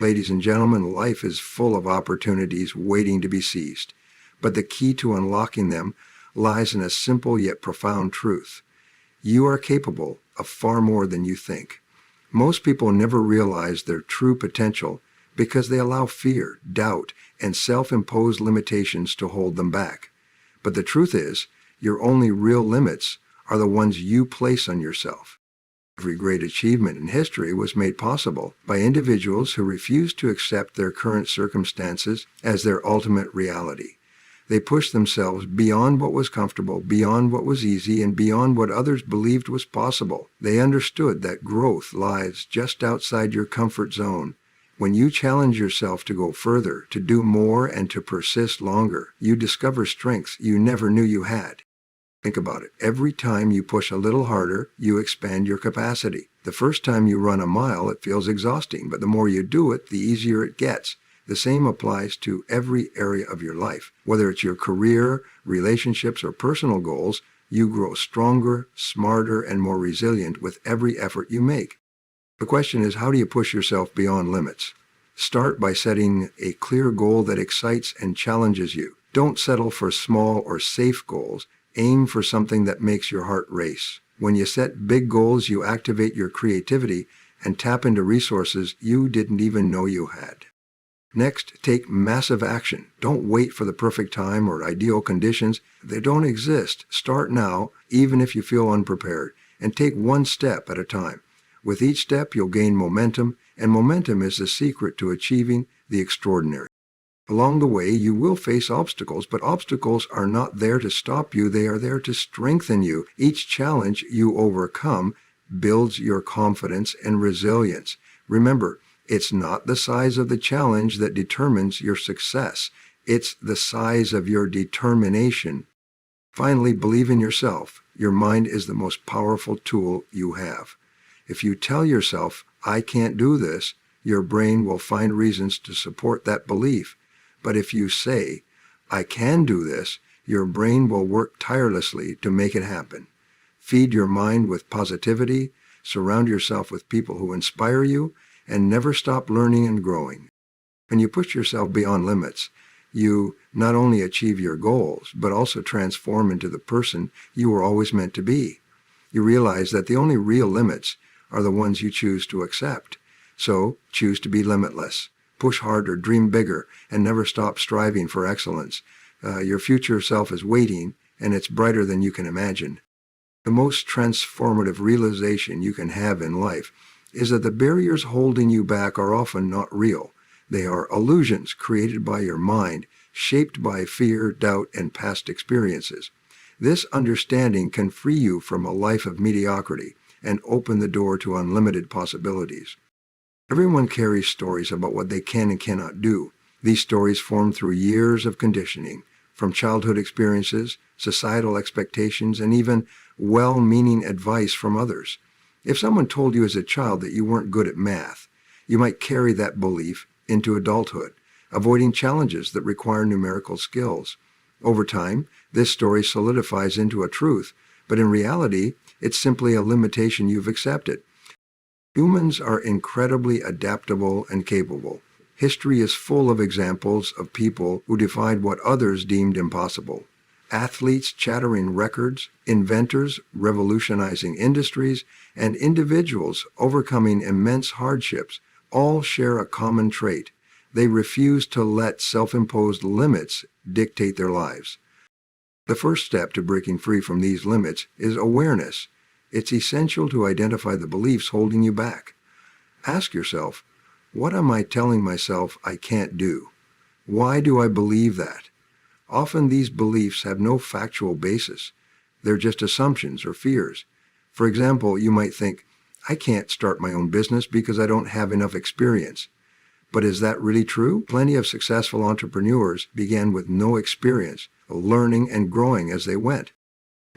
Ladies and gentlemen, life is full of opportunities waiting to be seized, but the key to unlocking them lies in a simple yet profound truth. You are capable of far more than you think. Most people never realize their true potential because they allow fear, doubt, and self-imposed limitations to hold them back. But the truth is, your only real limits are the ones you place on yourself. Every great achievement in history was made possible by individuals who refused to accept their current circumstances as their ultimate reality. They pushed themselves beyond what was comfortable, beyond what was easy, and beyond what others believed was possible. They understood that growth lies just outside your comfort zone. When you challenge yourself to go further, to do more, and to persist longer, you discover strengths you never knew you had. Think about it. Every time you push a little harder, you expand your capacity. The first time you run a mile, it feels exhausting, but the more you do it, the easier it gets. The same applies to every area of your life. Whether it's your career, relationships, or personal goals, you grow stronger, smarter, and more resilient with every effort you make. The question is, how do you push yourself beyond limits? Start by setting a clear goal that excites and challenges you. Don't settle for small or safe goals. Aim for something that makes your heart race. When you set big goals, you activate your creativity and tap into resources you didn't even know you had. Next, take massive action. Don't wait for the perfect time or ideal conditions. They don't exist. Start now, even if you feel unprepared, and take one step at a time. With each step, you'll gain momentum, and momentum is the secret to achieving the extraordinary. Along the way, you will face obstacles, but obstacles are not there to stop you. They are there to strengthen you. Each challenge you overcome builds your confidence and resilience. Remember, it's not the size of the challenge that determines your success. It's the size of your determination. Finally, believe in yourself. Your mind is the most powerful tool you have. If you tell yourself, "I can't do this," your brain will find reasons to support that belief. But if you say, "I can do this," your brain will work tirelessly to make it happen. Feed your mind with positivity, surround yourself with people who inspire you, and never stop learning and growing. When you push yourself beyond limits, you not only achieve your goals, but also transform into the person you were always meant to be. You realize that the only real limits are the ones you choose to accept. So, choose to be limitless. Push harder, dream bigger, and never stop striving for excellence. Your future self is waiting, and it's brighter than you can imagine. The most transformative realization you can have in life is that the barriers holding you back are often not real. They are illusions created by your mind, shaped by fear, doubt, and past experiences. This understanding can free you from a life of mediocrity and open the door to unlimited possibilities. Everyone carries stories about what they can and cannot do. These stories form through years of conditioning, from childhood experiences, societal expectations, and even well-meaning advice from others. If someone told you as a child that you weren't good at math, you might carry that belief into adulthood, avoiding challenges that require numerical skills. Over time, this story solidifies into a truth, but in reality, it's simply a limitation you've accepted. Humans are incredibly adaptable and capable. History is full of examples of people who defied what others deemed impossible. Athletes shattering records, inventors revolutionizing industries, and individuals overcoming immense hardships all share a common trait. They refuse to let self-imposed limits dictate their lives. The first step to breaking free from these limits is awareness. It's essential to identify the beliefs holding you back. Ask yourself, what am I telling myself I can't do? Why do I believe that? Often these beliefs have no factual basis. They're just assumptions or fears. For example, you might think, I can't start my own business because I don't have enough experience. But is that really true? Plenty of successful entrepreneurs began with no experience, learning and growing as they went.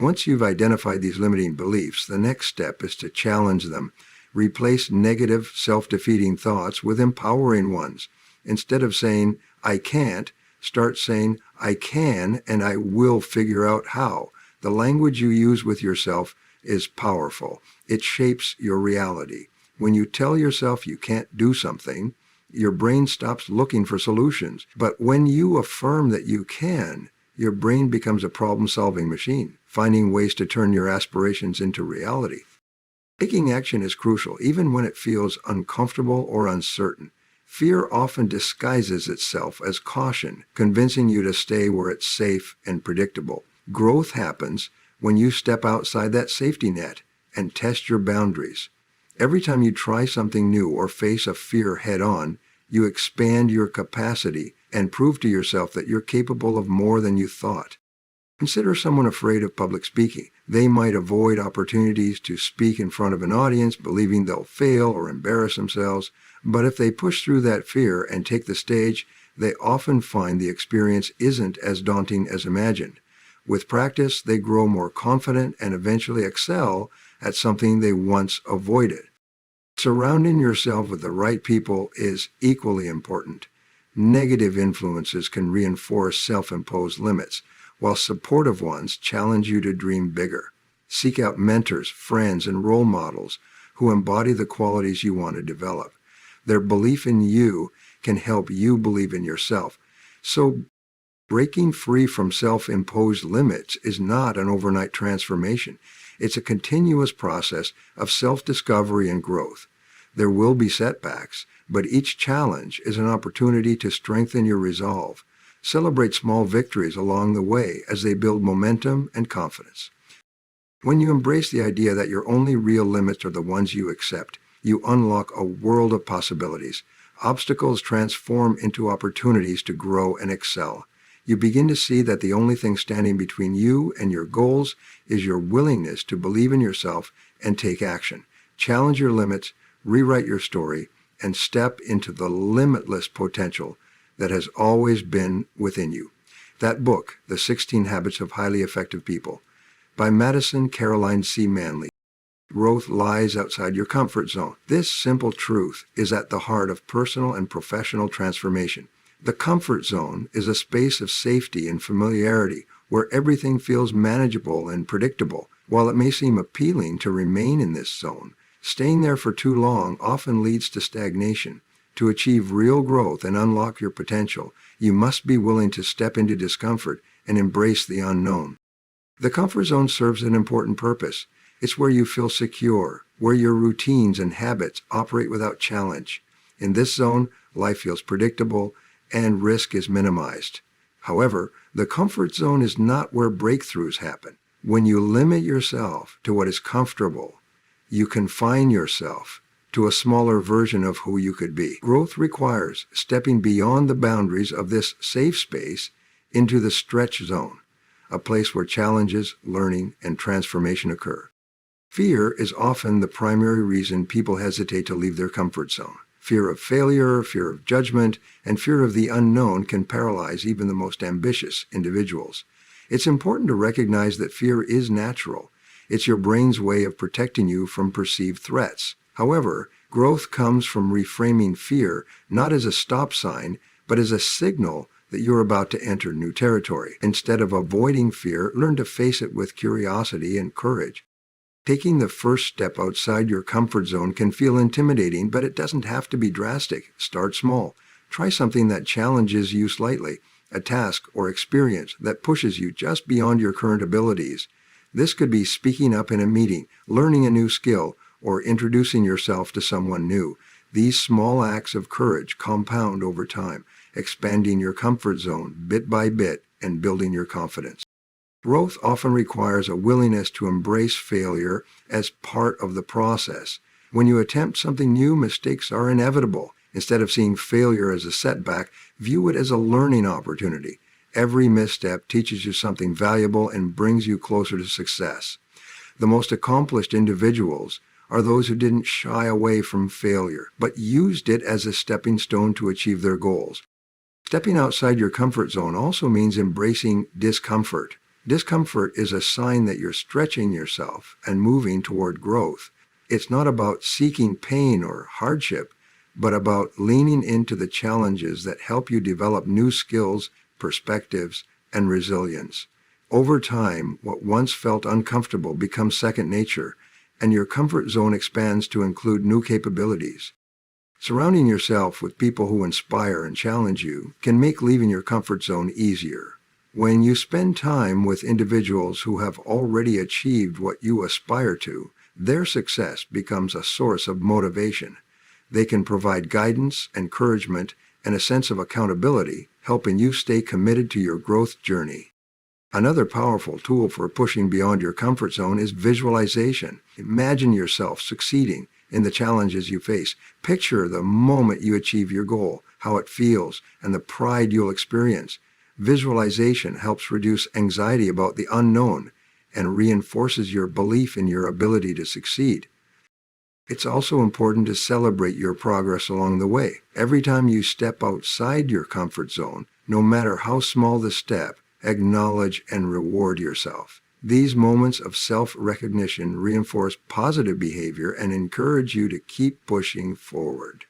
Once you've identified these limiting beliefs, the next step is to challenge them. Replace negative, self-defeating thoughts with empowering ones. Instead of saying, I can't, start saying, I can and I will figure out how. The language you use with yourself is powerful. It shapes your reality. When you tell yourself you can't do something, your brain stops looking for solutions. But when you affirm that you can, your brain becomes a problem-solving machine, finding ways to turn your aspirations into reality. Taking action is crucial, even when it feels uncomfortable or uncertain. Fear often disguises itself as caution, convincing you to stay where it's safe and predictable. Growth happens when you step outside that safety net and test your boundaries. Every time you try something new or face a fear head-on, you expand your capacity and prove to yourself that you're capable of more than you thought. Consider someone afraid of public speaking. They might avoid opportunities to speak in front of an audience, believing they'll fail or embarrass themselves. But if they push through that fear and take the stage, they often find the experience isn't as daunting as imagined. With practice, they grow more confident and eventually excel at something they once avoided. Surrounding yourself with the right people is equally important. Negative influences can reinforce self-imposed limits, while supportive ones challenge you to dream bigger. Seek out mentors, friends, and role models who embody the qualities you want to develop. Their belief in you can help you believe in yourself. So, breaking free from self-imposed limits is not an overnight transformation. It's a continuous process of self-discovery and growth. There will be setbacks, but each challenge is an opportunity to strengthen your resolve. Celebrate small victories along the way as they build momentum and confidence. When you embrace the idea that your only real limits are the ones you accept, you unlock a world of possibilities. Obstacles transform into opportunities to grow and excel. You begin to see that the only thing standing between you and your goals is your willingness to believe in yourself and take action. Challenge your limits, rewrite your story, and step into the limitless potential that has always been within you. That book, The 16 Habits of Highly Effective People, by Madison Caroline C. Manley. Growth lies outside your comfort zone. This simple truth is at the heart of personal and professional transformation. The comfort zone is a space of safety and familiarity where everything feels manageable and predictable. While it may seem appealing to remain in this zone, staying there for too long often leads to stagnation. To achieve real growth and unlock your potential, you must be willing to step into discomfort and embrace the unknown. The comfort zone serves an important purpose. It's where you feel secure, where your routines and habits operate without challenge. In this zone, life feels predictable and risk is minimized. However, the comfort zone is not where breakthroughs happen. When you limit yourself to what is comfortable, you confine yourself to a smaller version of who you could be. Growth requires stepping beyond the boundaries of this safe space into the stretch zone, a place where challenges, learning, and transformation occur. Fear is often the primary reason people hesitate to leave their comfort zone. Fear of failure, fear of judgment, and fear of the unknown can paralyze even the most ambitious individuals. It's important to recognize that fear is natural. It's your brain's way of protecting you from perceived threats. However, growth comes from reframing fear not as a stop sign, but as a signal that you're about to enter new territory. Instead of avoiding fear, learn to face it with curiosity and courage. Taking the first step outside your comfort zone can feel intimidating, but it doesn't have to be drastic. Start small. Try something that challenges you slightly, a task or experience that pushes you just beyond your current abilities. This could be speaking up in a meeting, learning a new skill, or introducing yourself to someone new. These small acts of courage compound over time, expanding your comfort zone bit by bit and building your confidence. Growth often requires a willingness to embrace failure as part of the process. When you attempt something new, mistakes are inevitable. Instead of seeing failure as a setback, view it as a learning opportunity. Every misstep teaches you something valuable and brings you closer to success. The most accomplished individuals are those who didn't shy away from failure, but used it as a stepping stone to achieve their goals. Stepping outside your comfort zone also means embracing discomfort. Discomfort is a sign that you're stretching yourself and moving toward growth. It's not about seeking pain or hardship, but about leaning into the challenges that help you develop new skills, perspectives, and resilience. Over time, what once felt uncomfortable becomes second nature, and your comfort zone expands to include new capabilities. Surrounding yourself with people who inspire and challenge you can make leaving your comfort zone easier. When you spend time with individuals who have already achieved what you aspire to, their success becomes a source of motivation. They can provide guidance, encouragement, and a sense of accountability, helping you stay committed to your growth journey. Another powerful tool for pushing beyond your comfort zone is visualization. Imagine yourself succeeding in the challenges you face. Picture the moment you achieve your goal, how it feels, and the pride you'll experience. Visualization helps reduce anxiety about the unknown and reinforces your belief in your ability to succeed. It's also important to celebrate your progress along the way. Every time you step outside your comfort zone, no matter how small the step, acknowledge and reward yourself. These moments of self-recognition reinforce positive behavior and encourage you to keep pushing forward.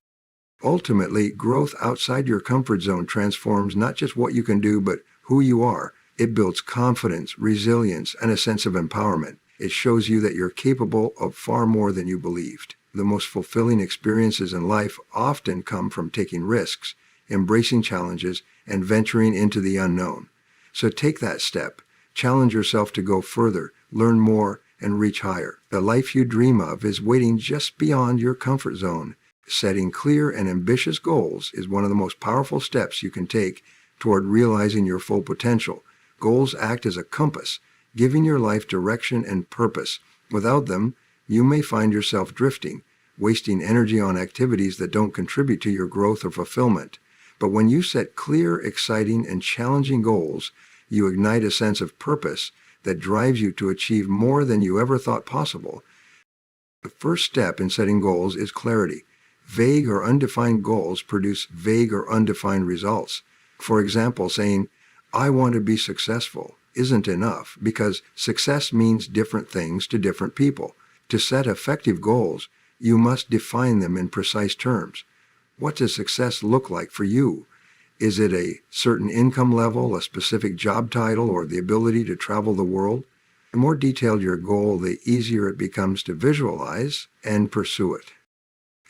Ultimately, growth outside your comfort zone transforms not just what you can do, but who you are. It builds confidence, resilience, and a sense of empowerment. It shows you that you're capable of far more than you believed. The most fulfilling experiences in life often come from taking risks, embracing challenges, and venturing into the unknown. So take that step. Challenge yourself to go further, learn more, and reach higher. The life you dream of is waiting just beyond your comfort zone. Setting clear and ambitious goals is one of the most powerful steps you can take toward realizing your full potential. Goals act as a compass, giving your life direction and purpose. Without them, you may find yourself drifting, wasting energy on activities that don't contribute to your growth or fulfillment. But when you set clear, exciting, and challenging goals, you ignite a sense of purpose that drives you to achieve more than you ever thought possible. The first step in setting goals is clarity. Vague or undefined goals produce vague or undefined results. For example, saying, "I want to be successful," isn't enough because success means different things to different people. To set effective goals, you must define them in precise terms. What does success look like for you? Is it a certain income level, a specific job title, or the ability to travel the world? The more detailed your goal, the easier it becomes to visualize and pursue it.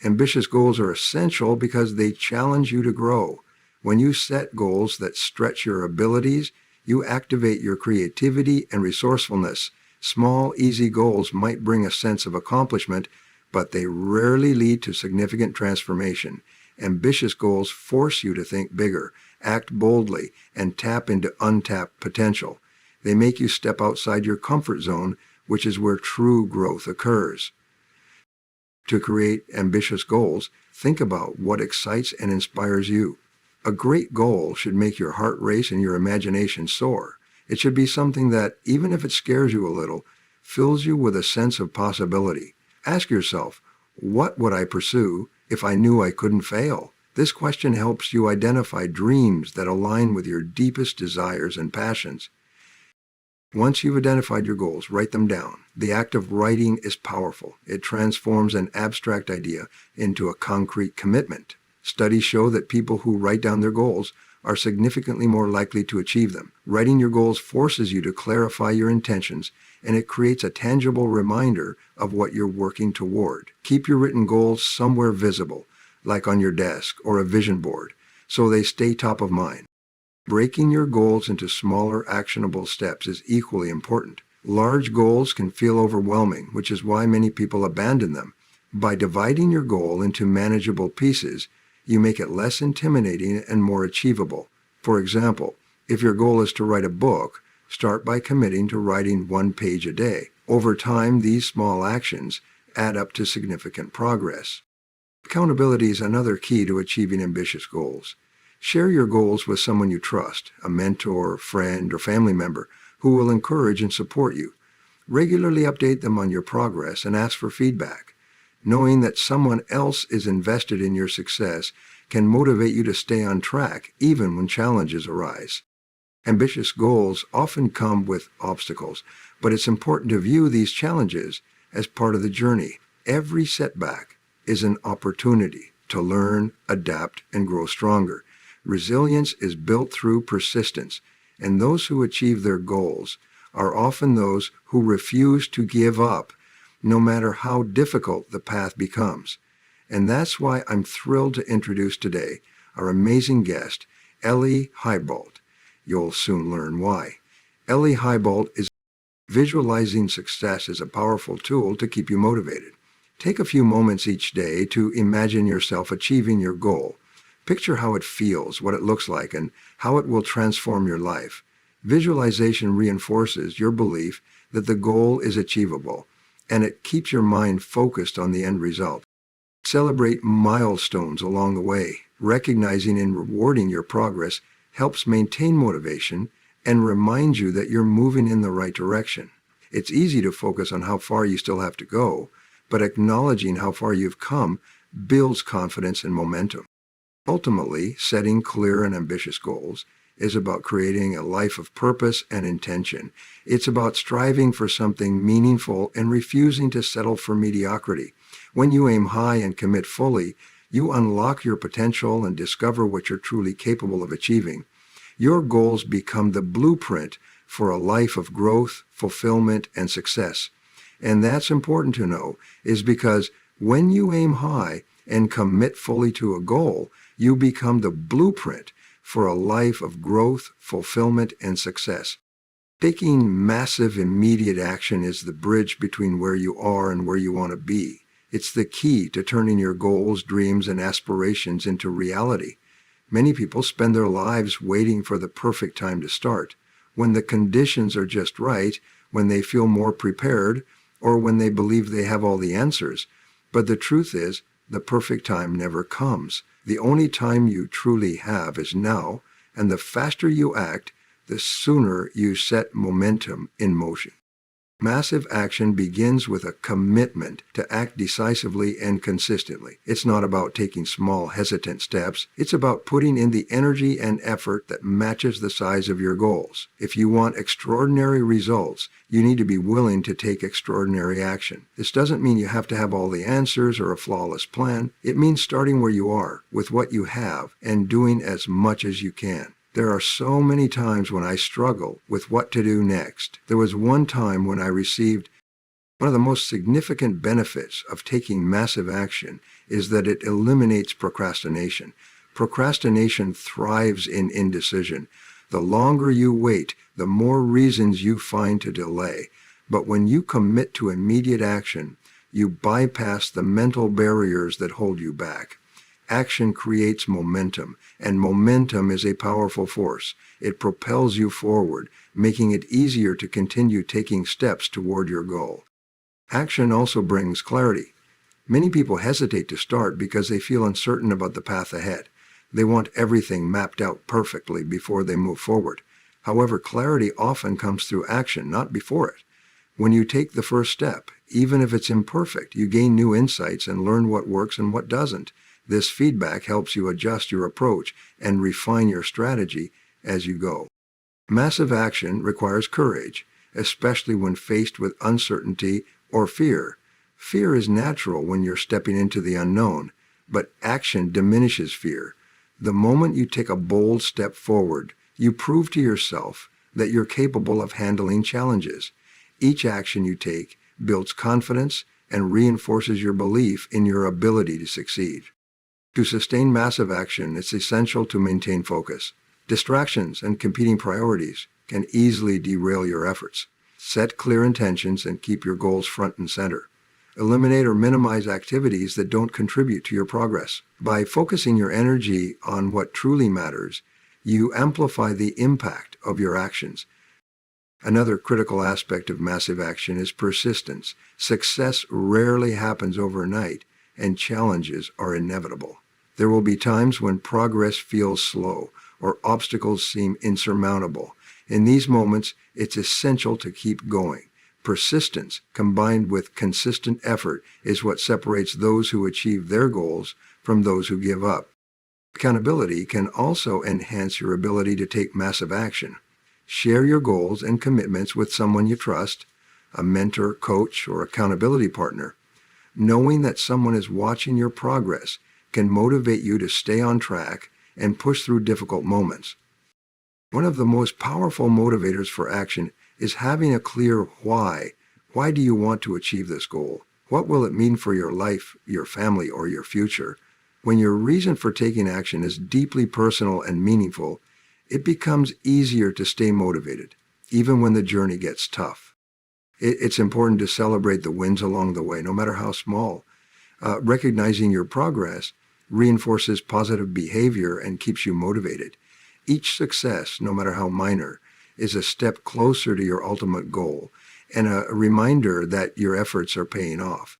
Ambitious goals are essential because they challenge you to grow. When you set goals that stretch your abilities, you activate your creativity and resourcefulness. Small, easy goals might bring a sense of accomplishment, but they rarely lead to significant transformation. Ambitious goals force you to think bigger, act boldly, and tap into untapped potential. They make you step outside your comfort zone, which is where true growth occurs. To create ambitious goals, think about what excites and inspires you. A great goal should make your heart race and your imagination soar. It should be something that, even if it scares you a little, fills you with a sense of possibility. Ask yourself, what would I pursue if I knew I couldn't fail? This question helps you identify dreams that align with your deepest desires and passions. Once you've identified your goals, write them down. The act of writing is powerful. It transforms an abstract idea into a concrete commitment. Studies show that people who write down their goals are significantly more likely to achieve them. Writing your goals forces you to clarify your intentions, and it creates a tangible reminder of what you're working toward. Keep your written goals somewhere visible, like on your desk or a vision board, so they stay top of mind. Breaking your goals into smaller, actionable steps is equally important. Large goals can feel overwhelming, which is why many people abandon them. By dividing your goal into manageable pieces, you make it less intimidating and more achievable. For example, if your goal is to write a book, start by committing to writing 1 page a day. Over time, these small actions add up to significant progress. Accountability is another key to achieving ambitious goals. Share your goals with someone you trust, a mentor, friend, or family member who will encourage and support you. Regularly update them on your progress and ask for feedback. Knowing that someone else is invested in your success can motivate you to stay on track even when challenges arise. Ambitious goals often come with obstacles, but it's important to view these challenges as part of the journey. Every setback is an opportunity to learn, adapt, and grow stronger. Resilience is built through persistence, and those who achieve their goals are often those who refuse to give up, no matter how difficult the path becomes. And that's why I'm thrilled to introduce today our amazing guest, Ellie Heibolt. You'll soon learn why. Ellie Heibolt is visualizing success as a powerful tool to keep you motivated. Take a few moments each day to imagine yourself achieving your goal. Picture how it feels, what it looks like, and how it will transform your life. Visualization reinforces your belief that the goal is achievable, and it keeps your mind focused on the end result. Celebrate milestones along the way. Recognizing and rewarding your progress helps maintain motivation and reminds you that you're moving in the right direction. It's easy to focus on how far you still have to go, but acknowledging how far you've come builds confidence and momentum. Ultimately, setting clear and ambitious goals is about creating a life of purpose and intention. It's about striving for something meaningful and refusing to settle for mediocrity. When you aim high and commit fully, you unlock your potential and discover what you're truly capable of achieving. Your goals become the blueprint for a life of growth, fulfillment, and success. And that's important to know, is because when you aim high and commit fully to a goal, you become the blueprint for a life of growth, fulfillment, and success. Taking massive immediate action is the bridge between where you are and where you want to be. It's the key to turning your goals, dreams, and aspirations into reality. Many people spend their lives waiting for the perfect time to start, when the conditions are just right, when they feel more prepared, or when they believe they have all the answers. But the truth is, the perfect time never comes. The only time you truly have is now, and the faster you act, the sooner you set momentum in motion. Massive action begins with a commitment to act decisively and consistently. It's not about taking small, hesitant steps. It's about putting in the energy and effort that matches the size of your goals. If you want extraordinary results, you need to be willing to take extraordinary action. This doesn't mean you have to have all the answers or a flawless plan. It means starting where you are, with what you have, and doing as much as you can. There are so many times when I struggle with what to do next. There was one time when I received one of the most significant benefits of taking massive action is that it eliminates procrastination. Procrastination thrives in indecision. The longer you wait, the more reasons you find to delay. But when you commit to immediate action, you bypass the mental barriers that hold you back. Action creates momentum, and momentum is a powerful force. It propels you forward, making it easier to continue taking steps toward your goal. Action also brings clarity. Many people hesitate to start because they feel uncertain about the path ahead. They want everything mapped out perfectly before they move forward. However, clarity often comes through action, not before it. When you take the first step, even if it's imperfect, you gain new insights and learn what works and what doesn't. This feedback helps you adjust your approach and refine your strategy as you go. Massive action requires courage, especially when faced with uncertainty or fear. Fear is natural when you're stepping into the unknown, but action diminishes fear. The moment you take a bold step forward, you prove to yourself that you're capable of handling challenges. Each action you take builds confidence and reinforces your belief in your ability to succeed. To sustain massive action, it's essential to maintain focus. Distractions and competing priorities can easily derail your efforts. Set clear intentions and keep your goals front and center. Eliminate or minimize activities that don't contribute to your progress. By focusing your energy on what truly matters, you amplify the impact of your actions. Another critical aspect of massive action is persistence. Success rarely happens overnight, and challenges are inevitable. There will be times when progress feels slow or obstacles seem insurmountable. In these moments, it's essential to keep going. Persistence, combined with consistent effort, is what separates those who achieve their goals from those who give up. Accountability can also enhance your ability to take massive action. Share your goals and commitments with someone you trust, a mentor, coach, or accountability partner. Knowing that someone is watching your progress can motivate you to stay on track and push through difficult moments. One of the most powerful motivators for action is having a clear why. Why do you want to achieve this goal? What will it mean for your life, your family, or your future? When your reason for taking action is deeply personal and meaningful, it becomes easier to stay motivated, even when the journey gets tough. It's important to celebrate the wins along the way, no matter how small. Recognizing your progress reinforces positive behavior and keeps you motivated. Each success, no matter how minor, is a step closer to your ultimate goal and a reminder that your efforts are paying off.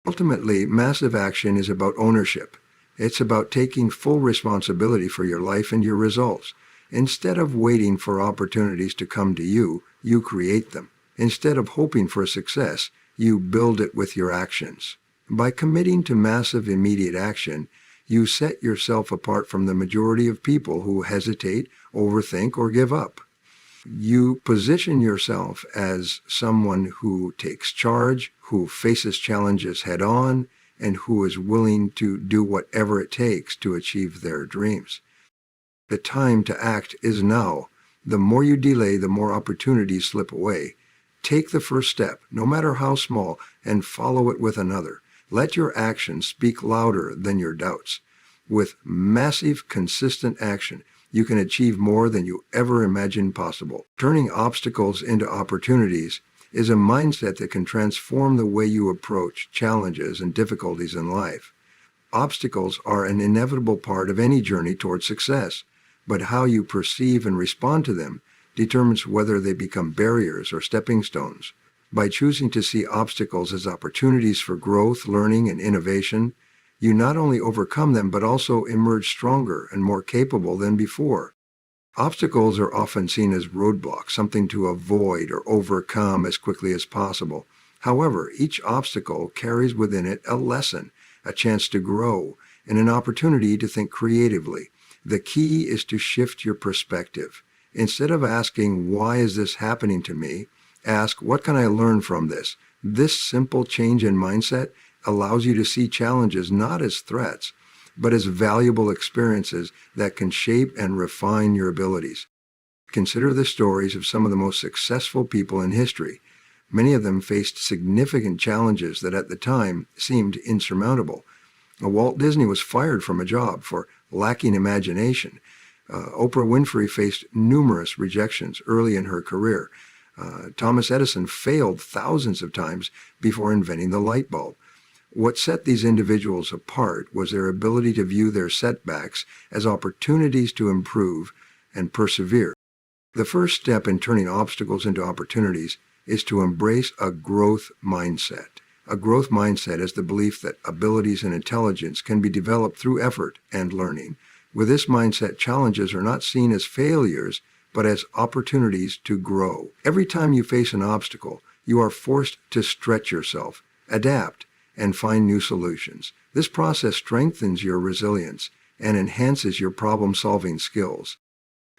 Ultimately, massive action is about ownership. It's about taking full responsibility for your life and your results. Instead of waiting for opportunities to come to you, you create them. Instead of hoping for success, you build it with your actions. By committing to massive immediate action, you set yourself apart from the majority of people who hesitate, overthink, or give up. You position yourself as someone who takes charge, who faces challenges head on, and who is willing to do whatever it takes to achieve their dreams. The time to act is now. The more you delay, the more opportunities slip away. Take the first step, no matter how small, and follow it with another. Let your actions speak louder than your doubts. With massive, consistent action, you can achieve more than you ever imagined possible. Turning obstacles into opportunities is a mindset that can transform the way you approach challenges and difficulties in life. Obstacles are an inevitable part of any journey toward success, but how you perceive and respond to them determines whether they become barriers or stepping stones. By choosing to see obstacles as opportunities for growth, learning, and innovation, you not only overcome them but also emerge stronger and more capable than before. Obstacles are often seen as roadblocks, something to avoid or overcome as quickly as possible. However, each obstacle carries within it a lesson, a chance to grow, and an opportunity to think creatively. The key is to shift your perspective. Instead of asking, "Why is this happening to me?" ask, "What can I learn from this?" This simple change in mindset allows you to see challenges not as threats, but as valuable experiences that can shape and refine your abilities. Consider the stories of some of the most successful people in history. Many of them faced significant challenges that at the time seemed insurmountable. Walt Disney was fired from a job for lacking imagination. Oprah Winfrey faced numerous rejections early in her career. Thomas Edison failed thousands of times before inventing the light bulb. What set these individuals apart was their ability to view their setbacks as opportunities to improve and persevere. The first step in turning obstacles into opportunities is to embrace a growth mindset. A growth mindset is the belief that abilities and intelligence can be developed through effort and learning. With this mindset, challenges are not seen as failures, but as opportunities to grow. Every time you face an obstacle, you are forced to stretch yourself, adapt, and find new solutions. This process strengthens your resilience and enhances your problem-solving skills.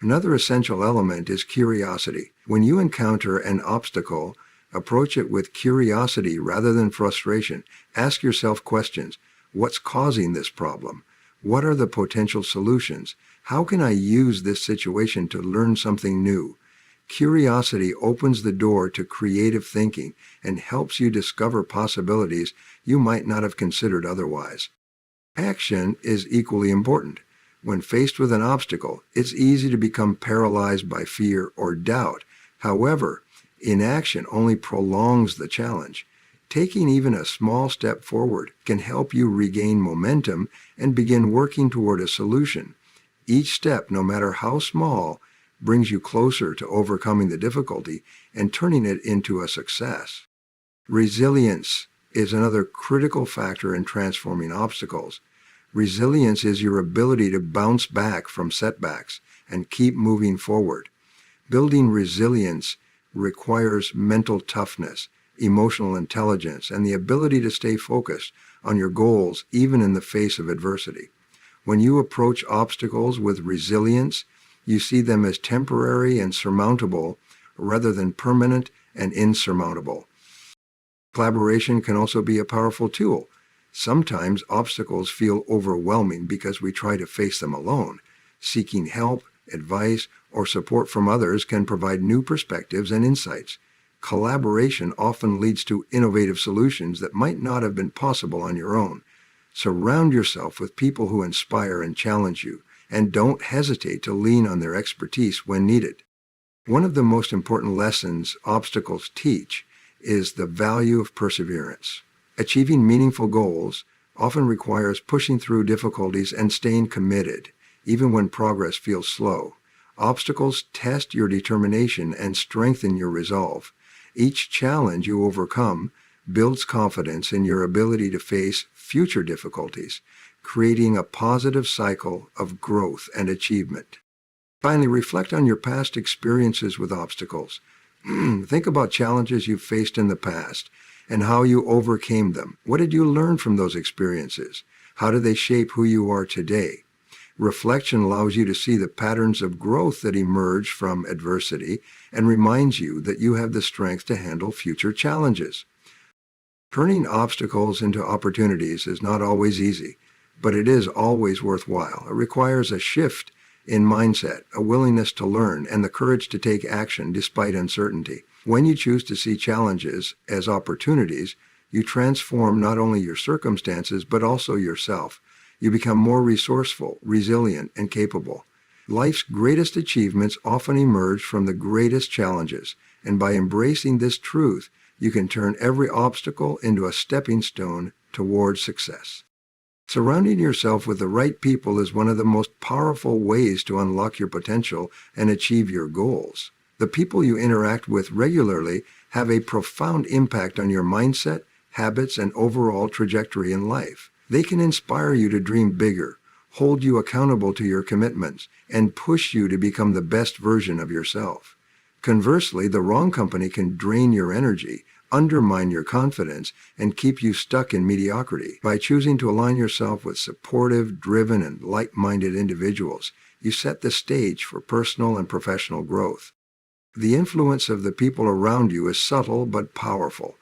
Another essential element is curiosity. When you encounter an obstacle, approach it with curiosity rather than frustration. Ask yourself questions. What's causing this problem? What are the potential solutions? How can I use this situation to learn something new? Curiosity opens the door to creative thinking and helps you discover possibilities you might not have considered otherwise. Action is equally important. When faced with an obstacle, it's easy to become paralyzed by fear or doubt. However, inaction only prolongs the challenge. Taking even a small step forward can help you regain momentum and begin working toward a solution. Each step, no matter how small, brings you closer to overcoming the difficulty and turning it into a success. Resilience is another critical factor in transforming obstacles. Resilience is your ability to bounce back from setbacks and keep moving forward. Building resilience requires mental toughness, emotional intelligence, and the ability to stay focused on your goals even in the face of adversity. When you approach obstacles with resilience, you see them as temporary and surmountable rather than permanent and insurmountable. Collaboration can also be a powerful tool. Sometimes obstacles feel overwhelming because we try to face them alone. Seeking help, advice, or support from others can provide new perspectives and insights. Collaboration often leads to innovative solutions that might not have been possible on your own. Surround yourself with people who inspire and challenge you, and don't hesitate to lean on their expertise when needed. One of the most important lessons obstacles teach is the value of perseverance. Achieving meaningful goals often requires pushing through difficulties and staying committed, even when progress feels slow. Obstacles test your determination and strengthen your resolve. Each challenge you overcome builds confidence in your ability to face future difficulties, creating a positive cycle of growth and achievement. Finally, reflect on your past experiences with obstacles. Think about challenges you've faced in the past and how you overcame them. What did you learn from those experiences? How do they shape who you are today? Reflection allows you to see the patterns of growth that emerge from adversity and reminds you that you have the strength to handle future challenges. Turning obstacles into opportunities is not always easy, but it is always worthwhile. It requires a shift in mindset, a willingness to learn, and the courage to take action despite uncertainty. When you choose to see challenges as opportunities, you transform not only your circumstances, but also yourself. You become more resourceful, resilient, and capable. Life's greatest achievements often emerge from the greatest challenges, and by embracing this truth, you can turn every obstacle into a stepping stone toward success. Surrounding yourself with the right people is one of the most powerful ways to unlock your potential and achieve your goals. The people you interact with regularly have a profound impact on your mindset, habits, and overall trajectory in life. They can inspire you to dream bigger, hold you accountable to your commitments, and push you to become the best version of yourself. Conversely, the wrong company can drain your energy, undermine your confidence, and keep you stuck in mediocrity. By choosing to align yourself with supportive, driven, and like-minded individuals, you set the stage for personal and professional growth. The influence of the people around you is subtle but powerful.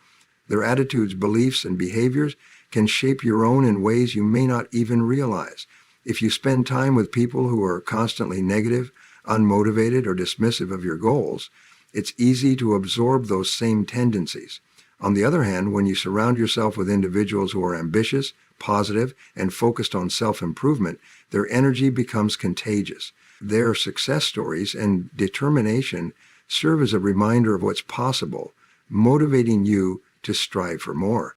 Their attitudes, beliefs, and behaviors can shape your own in ways you may not even realize. If you spend time with people who are constantly negative, unmotivated, or dismissive of your goals, it's easy to absorb those same tendencies. On the other hand, when you surround yourself with individuals who are ambitious, positive, and focused on self-improvement, their energy becomes contagious. Their success stories and determination serve as a reminder of what's possible, motivating you to strive for more.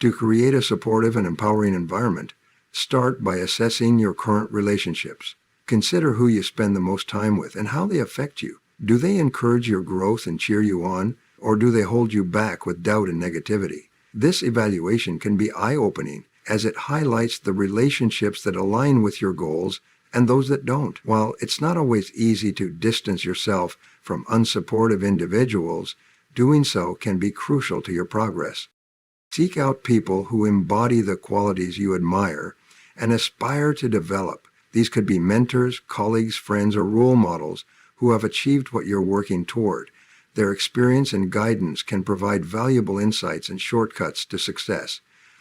To create a supportive and empowering environment, start by assessing your current relationships. Consider who you spend the most time with and how they affect you. Do they encourage your growth and cheer you on, or do they hold you back with doubt and negativity? This evaluation can be eye-opening as it highlights the relationships that align with your goals and those that don't. While it's not always easy to distance yourself from unsupportive individuals, doing so can be crucial to your progress. Seek out people who embody the qualities you admire and aspire to develop. These could be mentors, colleagues, friends, or role models who have achieved what you're working toward. Their experience and guidance can provide valuable insights and shortcuts to success.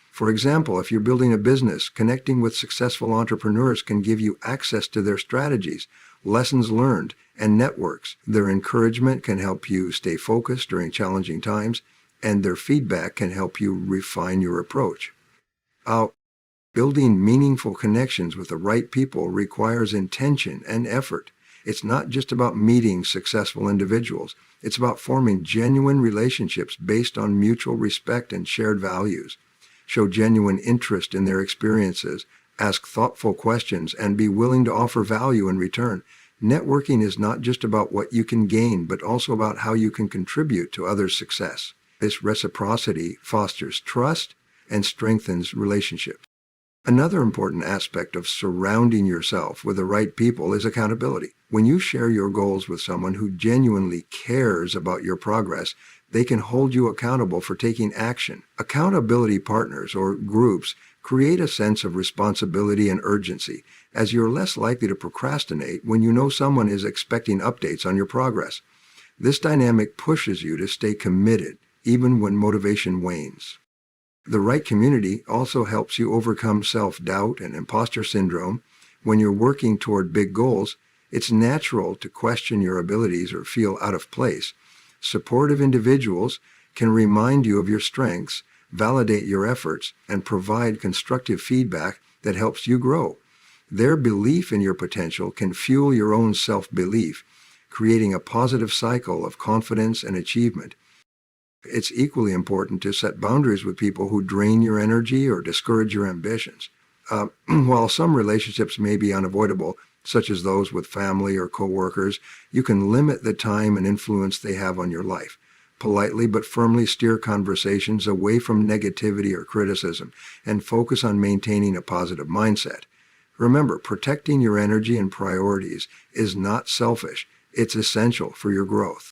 For example, if you're building a business, connecting with successful entrepreneurs can give you access to their strategies, lessons learned, and networks. Their encouragement can help you stay focused during challenging times, and their feedback can help you refine your approach. Building meaningful connections with the right people requires intention and effort. It's not just about meeting successful individuals. It's about forming genuine relationships based on mutual respect and shared values. Show genuine interest in their experiences, ask thoughtful questions, and be willing to offer value in return. Networking is not just about what you can gain, but also about how you can contribute to others' success. This reciprocity fosters trust and strengthens relationships. Another important aspect of surrounding yourself with the right people is accountability. When you share your goals with someone who genuinely cares about your progress, they can hold you accountable for taking action. Accountability partners or groups create a sense of responsibility and urgency, as you're less likely to procrastinate when you know someone is expecting updates on your progress. This dynamic pushes you to stay committed, even when motivation wanes. The right community also helps you overcome self-doubt and imposter syndrome. When you're working toward big goals, it's natural to question your abilities or feel out of place. Supportive individuals can remind you of your strengths, validate your efforts, and provide constructive feedback that helps you grow. Their belief in your potential can fuel your own self-belief, creating a positive cycle of confidence and achievement. It's equally important to set boundaries with people who drain your energy or discourage your ambitions. While some relationships may be unavoidable, such as those with family or coworkers, you can limit the time and influence they have on your life. Politely but firmly steer conversations away from negativity or criticism and focus on maintaining a positive mindset. Remember, protecting your energy and priorities is not selfish. It's essential for your growth.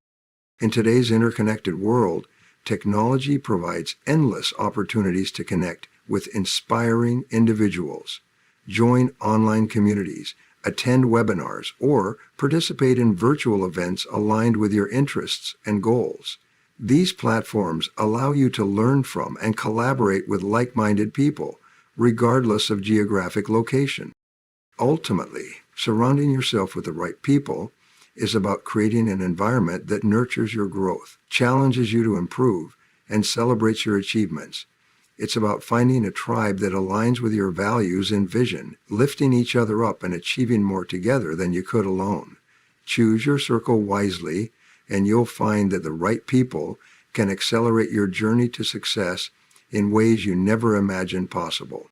In today's interconnected world, technology provides endless opportunities to connect with inspiring individuals. Join online communities, attend webinars, or participate in virtual events aligned with your interests and goals. These platforms allow you to learn from and collaborate with like-minded people, regardless of geographic location. Ultimately, surrounding yourself with the right people is about creating an environment that nurtures your growth, challenges you to improve, and celebrates your achievements. It's about finding a tribe that aligns with your values and vision, lifting each other up and achieving more together than you could alone. Choose your circle wisely, and you'll find that the right people can accelerate your journey to success in ways you never imagined possible.